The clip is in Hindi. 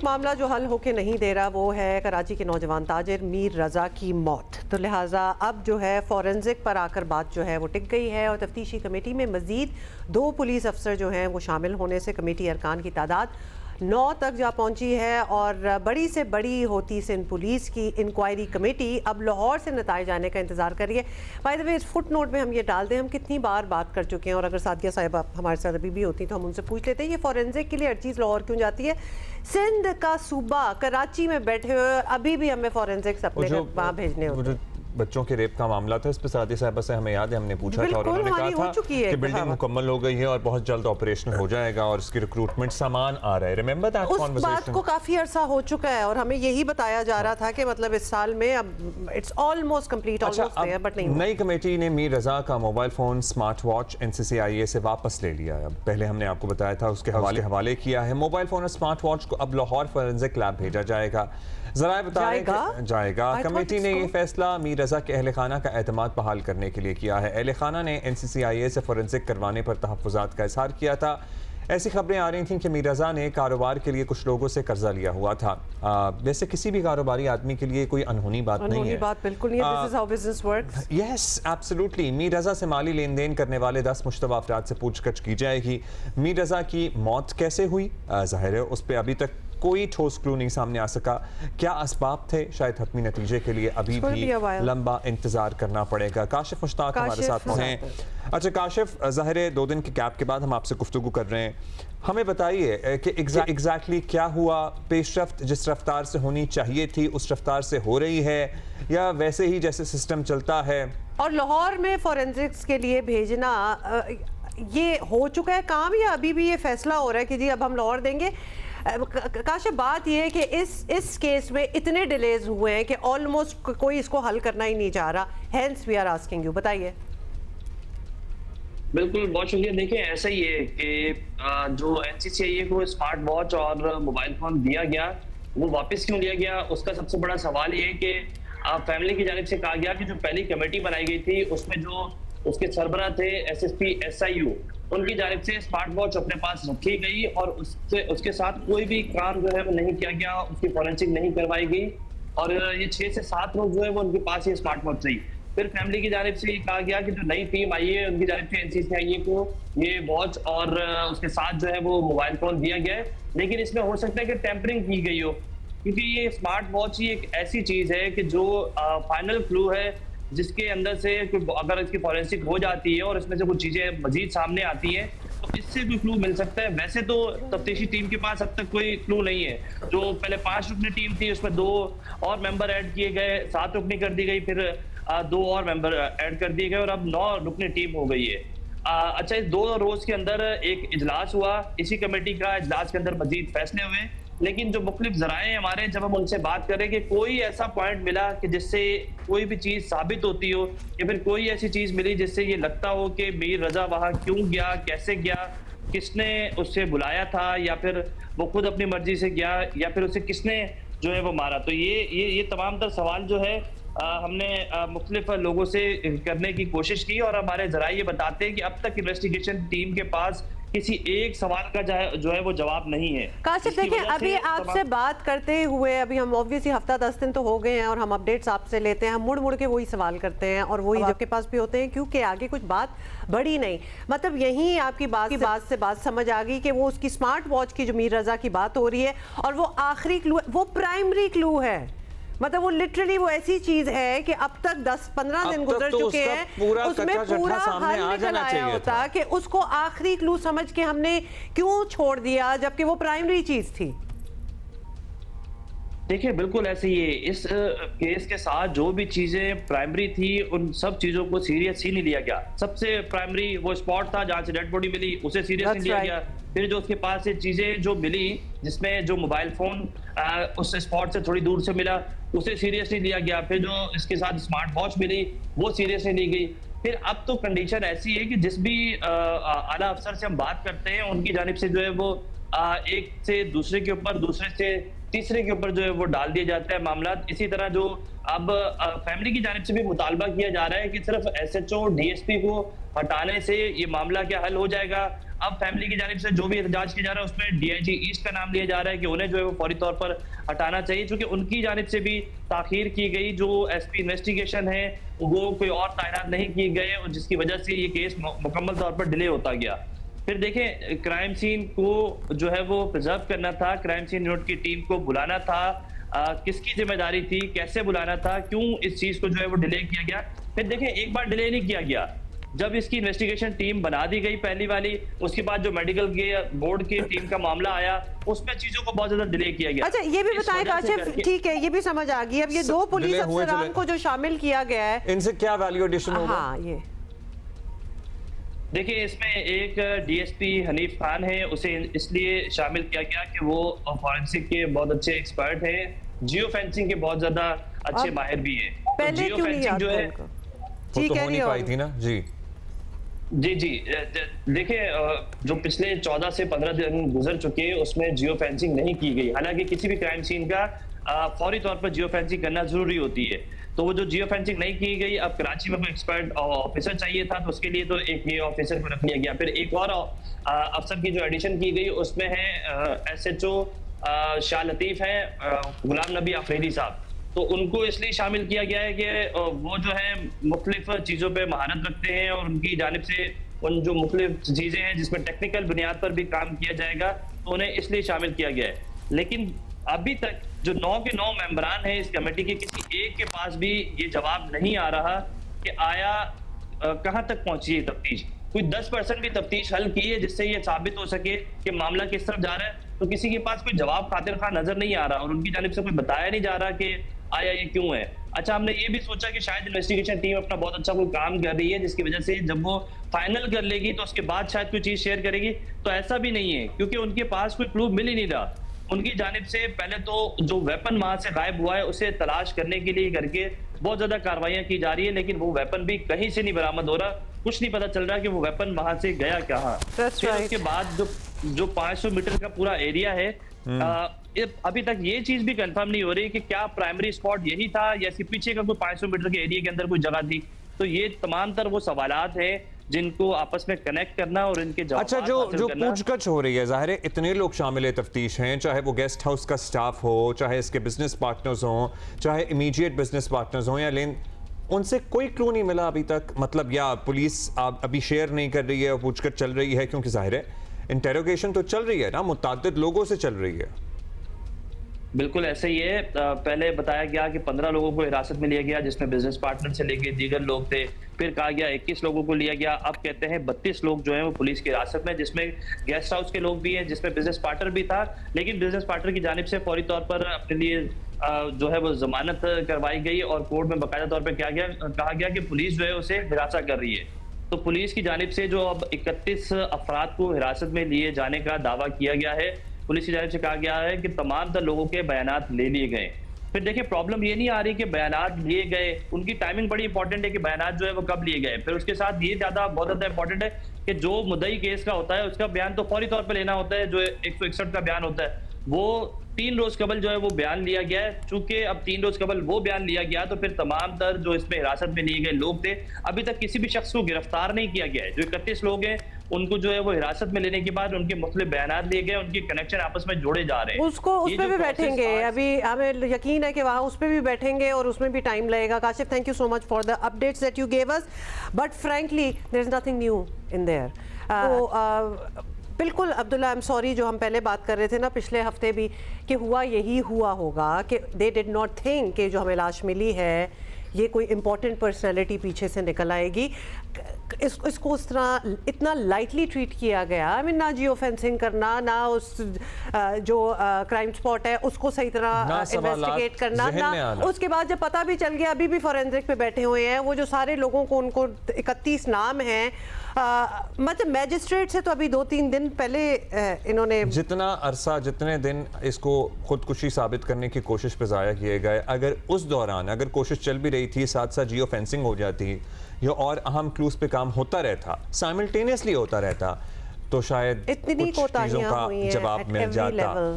एक मामला जो हल होके नहीं दे रहा वो है कराची के नौजवान ताजिर मीर रज़ा की मौत। तो लिहाजा अब जो है फॉरेंसिक पर आकर बात जो है वो टिक गई है और तफ्तीशी कमेटी में मज़ीद 2 पुलिस अफसर जो हैं वो शामिल होने से कमेटी अरकान की तादाद 9 तक जा पहुंची है। और बड़ी से बड़ी होती सिंध पुलिस की इंक्वायरी कमेटी अब लाहौर से नताइज आने का इंतज़ार कर रही है। बाय द वे इस फुट नोट में हम ये डाल दें, हम कितनी बार बात कर चुके हैं और अगर सादिया साहिबा हमारे साथ अभी भी होती तो हम उनसे पूछ लेते हैं ये फॉरेंसिक के लिए हर चीज़ लाहौर क्यों जाती है। सिंध का सूबा कराची में बैठे हुए अभी भी हमें फॉरेंसिक अपने वहाँ भेजने होते हैं। बच्चों के रेप का मामला था, इस पर सादी साहबा से हमें याद है हमने पूछा था और उन्होंने कहा था कि बिल्डिंग मुकम्मल हो गई है और बहुत जल्द ऑपरेशन हो जाएगा और इसकी रिक्रूटमेंट सामान आ रहा है। Remember that conversation? उस बात को काफी अरसा हो चुका है और हमें यही बताया जा रहा था कि मतलब इस साल में अब it's almost complete, almost there, but नहीं। नई कमेटी ने मीर रजा का mobile phone, smart watch NCCIA से वापस ले लिया है। पहले हमने आपको बताया था उसके हवाले किया है। मोबाइल फोन और स्मार्ट वॉच को अब लाहौर फॉरेंसिक लैब भेजा जाएगा। जरा बता रहे जाएगा। कमेटी ने ये फैसला मीर रजा के अहल खाना का एतमाद बहाल करने के लिए किया है। अहल खाना ने एनसीसीआईए से फॉरेंसिक करवाने पर तहफ़्फ़ुज़ात का इज़हार किया था। ऐसी खबरें आ रही थीं कि मीर रजा ने कारोबार के लिए कुछ लोगों से कर्जा लिया हुआ था। वैसे किसी भी कारोबारी आदमी के लिए कोई अनहोनी बात नहीं है। बात बिल्कुल नहीं है। This is how business works. Yes absolutely. Mir Raza से माली लेन देन करने वाले 10 मुश्तबा अफराद से पूछताछ की जाएगी। मीर रजा की मौत कैसे हुई, जाहिर है उस पर अभी तक कोई ठोस क्लू नहीं सामने आ सका। क्या असबाब थे, शायद हतमी नतीजे के लिए अभी भी लंबा इंतजार करना पड़ेगा। काशिफ मुश्ताक हमारे साथ हैं। अच्छा काशिफ, ज़ाहिर है 2 दिन के गैप के बाद हम आपसे गुफ्तगू कर रहे हैं। हमें बताइए कि एग्जैक्टली क्या हुआ, पेशरफ्त जिस रफ्तार से होनी चाहिए थी उस रफ्तार से हो रही है या वैसे ही जैसे सिस्टम चलता है? और लाहौर में फॉरेंसिक्स के लिए भेजना ये हो चुका है काम या अभी भी ये फैसला हो रहा है कि जी अब हम लाहौर देंगे? काशिफ, बात यह है कि इस केस में इतने डिलेज हुए हैं कि ऑलमोस्ट कोई इसको हल करना ही नहीं चाह रहा। Hence we are asking you, बताइए। बिल्कुल, बहुत शुक्रिया। देखिए ऐसा ही है कि जो एनसीसीआईए को स्मार्ट वॉच और मोबाइल फोन दिया गया वो वापस क्यों लिया गया, उसका सबसे बड़ा सवाल ये है कि फैमिली की जानिब से कहा गया कि जो पहली कमेटी बनाई गई थी उसमें जो उसके सरबराह थे एसएसपी एसआईयू, उनकी जानिब से स्मार्ट वॉच अपने पास रखी गई और उसके साथ कोई भी काम जो है वो नहीं किया गया, उसकी फॉरेंसिक नहीं करवाई गई और ये 6 से 7 लोग जो है वो उनके पास ये स्मार्ट वॉच रही। फिर फैमिली की जानिब से ये कहा गया कि जो नई टीम आई है उनकी जानिब से एनसीसीआईए को ये वॉच और उसके साथ जो है वो मोबाइल फोन दिया गया है, लेकिन इसमें हो सकता है कि टेम्परिंग की गई हो, क्योंकि ये स्मार्ट वॉच ही एक ऐसी चीज है कि जो फाइनल क्लू है जिसके अंदर से अगर इसकी फॉरेंसिक हो जाती है और इसमें से कुछ चीजें मजीद सामने आती हैं तो इससे भी क्लू मिल सकता है। वैसे तो तफ्तीशी टीम के पास अब तक कोई क्लू नहीं है। जो पहले 5 रुकनी टीम थी उसमें 2 और मेंबर ऐड किए गए, 7 रुकनी कर दी गई, फिर 2 और मेंबर ऐड कर दिए गए और अब 9 रुकनी टीम हो गई है। अच्छा, इस 2 रोज के अंदर एक इजलास हुआ, इसी कमेटी का इजलास के अंदर मजीद फैसले हुए, लेकिन जो मुख्तलिफ ज़राए हमारे, जब हम उनसे बात करें कि कोई ऐसा पॉइंट मिला कि जिससे कोई भी चीज़ साबित होती हो या फिर कोई ऐसी चीज़ मिली जिससे ये लगता हो कि मीर रजा वहाँ क्यों गया, कैसे गया, किसने उससे बुलाया था या फिर वो खुद अपनी मर्जी से गया या फिर उसे किसने जो है वो मारा, तो ये तमाम तर सवाल जो है हमने मुख्तलिफ लोगों से करने की कोशिश की और हमारे ज़राए ये बताते हैं कि अब तक इन्वेस्टिगेशन टीम के पास किसी एक सवाल का जो है वो जवाब नहीं है। काशिफ देखिए, अभी आपसे बात करते हुए अभी हम ऑब्वियसली हफ्ता 10 दिन तो हो गए हैं और हम अपडेट्स आपसे लेते हैं, हम मुड़ के वही सवाल करते हैं और वही आपके पास भी होते हैं क्योंकि आगे कुछ बात बढ़ी नहीं। मतलब यही आपकी बात से बात समझ आ गई कि वो उसकी स्मार्ट वॉच की जो मीर रजा की बात हो रही है और वो आखिरी क्लू, वो प्राइमरी क्लू है। मतलब वो लिटरली वो ऐसी चीज है कि अब तक 10-15 दिन गुजर चुके हैं, उसमें पूरा हल निकल आया होता कि उसको आखिरी क्लू समझ के हमने क्यों छोड़ दिया जबकि वो प्राइमरी चीज थी। देखिए बिल्कुल ऐसे ही है। इस केस के साथ जो भी चीजें प्राइमरी थी उन सब चीजों को सीरियस ही नहीं लिया गया। सबसे प्राइमरी वो स्पॉट था जहां से डेड बॉडी मिली, उसे सीरियस नहीं लिया गया। फिर जो उसके पास से चीजें जो मिली जिसमें जो मोबाइल फोन उस स्पॉट से थोड़ी दूर से मिला उसे सीरियस नहीं लिया गया। फिर जो इसके साथ स्मार्ट वॉच मिली वो सीरियस नहीं ली गई। फिर अब तो कंडीशन ऐसी है कि जिस भी आला अफसर से हम बात करते हैं उनकी जानिब से जो है वो एक से दूसरे के ऊपर, दूसरे से तीसरे के ऊपर जो है वो डाल दिया जाता है मामला। इसी तरह जो अब फैमिली की जानिब से भी मुतालबा किया जा रहा है कि सिर्फ एसएचओ डीएसपी को हटाने से ये मामला क्या हल हो जाएगा। अब फैमिली की जानिब से जो भी एहतजाज किया जा रहा है उसमें डीआईजी ईस्ट का नाम लिया जा रहा है कि उन्हें जो है वो फौरी तौर पर हटाना चाहिए, क्योंकि उनकी जानिब से भी ताखीर की गई। जो एसपी इन्वेस्टिगेशन है वो कोई और तैनात नहीं किए गए और जिसकी वजह से ये केस मुकम्मल तौर पर डिले होता गया। फिर देखें, क्राइम सीन को जो है वो प्रिजर्व करना था, क्राइम सीन यूनिट की टीम को बुलाना था, किसकी जिम्मेदारी थी, कैसे बुलाना था, क्यों इस चीज को जो है वो डिले किया गया। फिर देखें, एक बार डिले नहीं किया गया, जब इसकी इन्वेस्टिगेशन टीम बना दी गई पहली वाली, उसके बाद जो मेडिकल के बोर्ड की टीम का मामला आया उसमें चीजों को बहुत ज्यादा डिले किया गया। अच्छा, ये भी बताएं काशिफ, ठीक है, ये भी समझ आ गई। अब ये 2 पुलिस अफसरान को जो शामिल किया गया है, इनसे क्या वैल्यू एडिशन होगा? हाँ, ये देखिए, इसमें एक डीएसपी हनीफ खान है, उसे इसलिए शामिल किया गया कि वो फॉरेंसिक के बहुत अच्छे एक्सपर्ट हैं, जियो फेंसिंग के बहुत ज्यादा अच्छे माहिर भी हैं। पहले क्यों नहीं याद जो है जी तो हो नहीं पाई थी ना। जी जी देखिए, जो पिछले 14 से 15 दिन गुजर चुके हैं उसमें जियो फेंसिंग नहीं की गई। हालांकि किसी भी क्राइम सीन का फौरी तौर पर जियो फेंसिंग करना जरूरी होती है, तो वो जो जियो फेंसिंग नहीं की गई, अब कराची में कोई एक्सपर्ट ऑफिसर चाहिए था तो उसके लिए तो एक ये ऑफिसर को रख लिया गया। फिर एक और अफसर की जो एडिशन की गई उसमें है SHO शाह लतीफ है, गुलाम नबी आफरीदी साहब, तो उनको इसलिए शामिल किया गया है कि वो जो है मुख्तलिफ चीज़ों पे महारत रखते हैं और उनकी जानिब से उन जो मुख्तलिफ चीज़ें हैं जिसमें टेक्निकल बुनियाद पर भी काम किया जाएगा, तो उन्हें इसलिए शामिल किया गया है। लेकिन अभी तक जो 9 के 9 मेंबरान हैं इस कमेटी के, किसी एक के पास भी ये जवाब नहीं आ रहा कि आया कहाँ तक पहुंची है तफ्तीश। कोई 10% भी तफ्तीश हल की है जिससे ये साबित हो सके कि मामला किस तरफ जा रहा है, तो किसी के पास कोई जवाब खातिर खा नजर नहीं आ रहा और उनकी जानिब से कोई बताया नहीं जा रहा कि आया ये क्यों है। अच्छा, हमने ये भी सोचा कि शायद इन्वेस्टिगेशन टीम अपना बहुत अच्छा कोई काम कर रही है जिसकी वजह से जब वो फाइनल कर लेगी तो उसके बाद शायद कोई चीज शेयर करेगी, तो ऐसा भी नहीं है, क्योंकि उनके पास कोई प्रूफ मिल ही नहीं रहा। उनकी जानिब से पहले तो जो वेपन वहां से गायब हुआ है उसे तलाश करने के लिए करके बहुत ज्यादा कार्रवाइयां की जा रही है, लेकिन वो वेपन भी कहीं से नहीं बरामद हो रहा, कुछ नहीं पता चल रहा कि वो वेपन वहां से गया कहाँ। फिर उसके बाद जो 500 मीटर का पूरा एरिया है, अभी तक ये चीज भी कंफर्म नहीं हो रही कि क्या प्राइमरी स्पॉट यही था या इसके पीछे का कोई 500 मीटर के एरिया के अंदर कोई जगह थी। तो ये तमाम तर वो सवालात हैं जिनको आपस में कनेक्ट करना और इनके जवाब। अच्छा, जो पूछगछ हो रही है, जाहिर है इतने लोग शामिल तफ्तीश हैं, चाहे वो गेस्ट हाउस का स्टाफ हो, चाहे इसके बिजनेस पार्टनर्स हों, चाहे इमीडिएट बिजनेस पार्टनर्स हों या लेन, उनसे कोई क्लू नहीं मिला अभी तक, मतलब या पुलिस अभी शेयर नहीं कर रही है और पूछगछ चल रही है, क्योंकि जाहिर है इंटेरोगेशन तो चल रही है ना, मुताद्दिद लोगों से चल रही है। बिल्कुल ऐसे ही है। पहले बताया गया कि 15 लोगों को हिरासत में लिया गया जिसमें बिजनेस पार्टनर से लेके दीगर लोग थे, फिर कहा गया 21 लोगों को लिया गया, अब कहते हैं 32 लोग जो हैं वो पुलिस की हिरासत में, जिसमें गेस्ट हाउस के लोग भी हैं, जिसमें बिजनेस पार्टनर भी था, लेकिन बिजनेस पार्टनर की जानिब से फौरी तौर पर अपने लिए जो है वो जमानत करवाई गई और कोर्ट में बाकायदा तौर पर कहा गया कि पुलिस जो है उसे हिरासत कर रही है। तो पुलिस की जानिब से जो अब 31 अफराद को हिरासत में लिए जाने का दावा किया गया है, पुलिस की जानिब से कहा गया है कि तमाम तर लोगों के बयानात ले लिए गए। फिर देखिए, प्रॉब्लम ये नहीं आ रही कि बयानात लिए गए, उनकी टाइमिंग बड़ी इंपॉर्टेंट है कि बयानात जो है वो कब लिए गए। फिर उसके साथ ये बहुत ज्यादा इंपॉर्टेंट है कि जो मुद्दई केस का होता है उसका बयान तो फौरी तौर पर लेना होता है, जो 161 का बयान होता है वो 3 रोज कबल जो है वो बयान लिया गया है। चूंकि अब 3 रोज कबल वो बयान लिया गया तो फिर तमाम तर जो इसमें हिरासत में लिए गए लोग थे, अभी तक किसी भी शख्स को गिरफ्तार नहीं किया गया है। जो 31 लोग हैं उनको जो है वो हिरासत में लेने के बाद उनके मुख्तलिफ बयान लिए गए, उनके कनेक्शन आपस में जोड़े जा रहे हैं। उस पे भी बैठेंगे, अभी हमें यकीन है कि वहाँ उस पे भी बैठेंगे और उसमें भी टाइम लगेगा। Kashif, thank you so much for the updates that you gave us, but frankly there is nothing new in there. तो बिल्कुल अब्दुल्ला, आई एम सॉरी, जो हम पहले बात कर रहे थे ना पिछले हफ्ते भी कि हुआ यही हुआ होगा कि दे डिड नॉट थिंक कि जो हमें लाश मिली है ये कोई इम्पोर्टेंट पर्सनैलिटी पीछे से निकल आएगी। इसको उस तरह इतना लाइटली ट्रीट किया गया। आई मीन, ना जियो फेंसिंग करना, ना उस जो क्राइम स्पॉट है उसको सही तरह इन्वेस्टिगेट करना, ना उसके बाद जब पता भी चल गया, अभी भी फॉरेंसिक पे बैठे हुए हैं वो जो सारे लोगों को, उनको 31 नाम हैं, मतलब मैजिस्ट्रेट से तो अभी 2-3 दिन पहले इन्होंने जितना अरसा, जितने दिन इसको खुदकुशी साबित करने की कोशिश पे ज़ाया किए गए, अगर उस दौरान अगर कोशिश चल भी रही थी, साथ साथ जियो फेंसिंग हो जाती या और अहम क्लूज पे काम होता रहता, साइमल्टेनियसली होता रहता, तो शायद इतनी कुछ चीज़ों का जवाब मिल जाता।